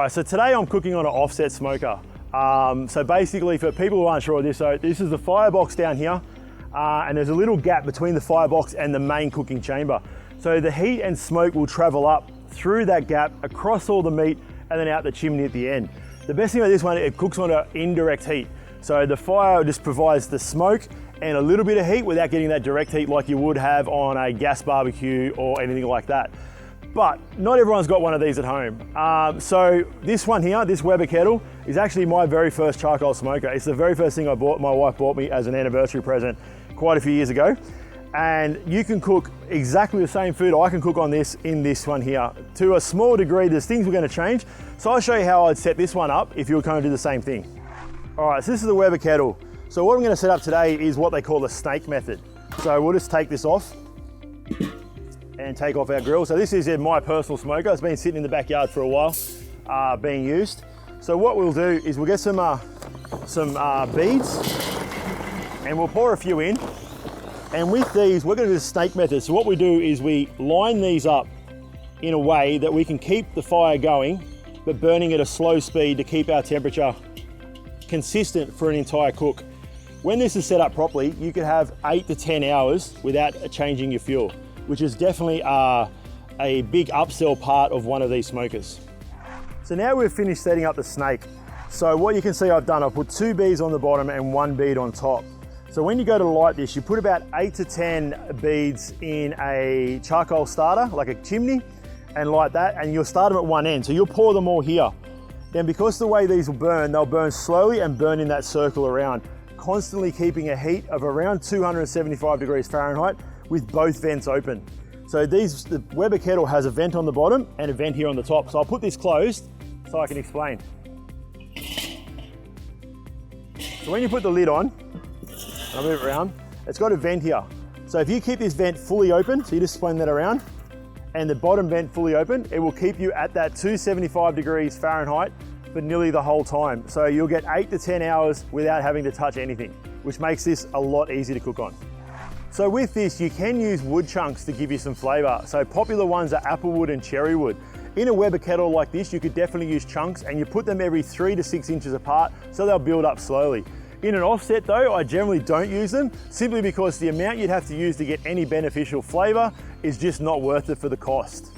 right, so today I'm cooking on an offset smoker. So basically, for people who aren't sure of this, so this is the firebox down here, and there's a little gap between the firebox and the main cooking chamber. So the heat and smoke will travel up through that gap, across all the meat, and then out the chimney at the end. The best thing about this one, it cooks on an indirect heat. So the fire just provides the smoke and a little bit of heat without getting that direct heat like you would have on a gas barbecue or anything like that. But not everyone's got one of these at home. So this one here, this Weber kettle, is actually my very first charcoal smoker. It's the very first thing my wife bought me as an anniversary present quite a few years ago. And you can cook exactly the same food I can cook on this in this one here. To a small degree, there's things we're gonna change. So I'll show you how I'd set this one up if you were going to do the same thing. All right, so this is the Weber kettle. So what I'm gonna set up today is what they call the snake method. So we'll just take this off and take off our grill. So this is my personal smoker. It's been sitting in the backyard for a while, being used. So what we'll do is we'll get some beads and we'll pour a few in. And with these, we're gonna do the snake method. So what we do is we line these up in a way that we can keep the fire going, but burning at a slow speed to keep our temperature consistent for an entire cook. When this is set up properly, you could have 8 to 10 hours without changing your fuel, which is definitely a big upsell part of one of these smokers. So now we've finished setting up the snake. So what you can see I've done, I've put 2 beads on the bottom and 1 bead on top. So when you go to light this, you put about 8 to 10 beads in a charcoal starter, like a chimney, and light that, and you'll start them at one end. So you'll pour them all here. Then because the way these will burn, they'll burn slowly and burn in that circle around, constantly keeping a heat of around 275 degrees Fahrenheit with both vents open. So the Weber kettle has a vent on the bottom and a vent here on the top. So I'll put this closed so I can explain. So when you put the lid on, I'll move it around, it's got a vent here. So if you keep this vent fully open, so you just spin that around, and the bottom vent fully open, it will keep you at that 275 degrees Fahrenheit for nearly the whole time. So you'll get 8 to 10 hours without having to touch anything, which makes this a lot easier to cook on. So with this, you can use wood chunks to give you some flavor. So popular ones are applewood and cherrywood. In a Weber kettle like this, you could definitely use chunks, and you put them every 3 to 6 inches apart, so they'll build up slowly. In an offset though, I generally don't use them, simply because the amount you'd have to use to get any beneficial flavor is just not worth it for the cost.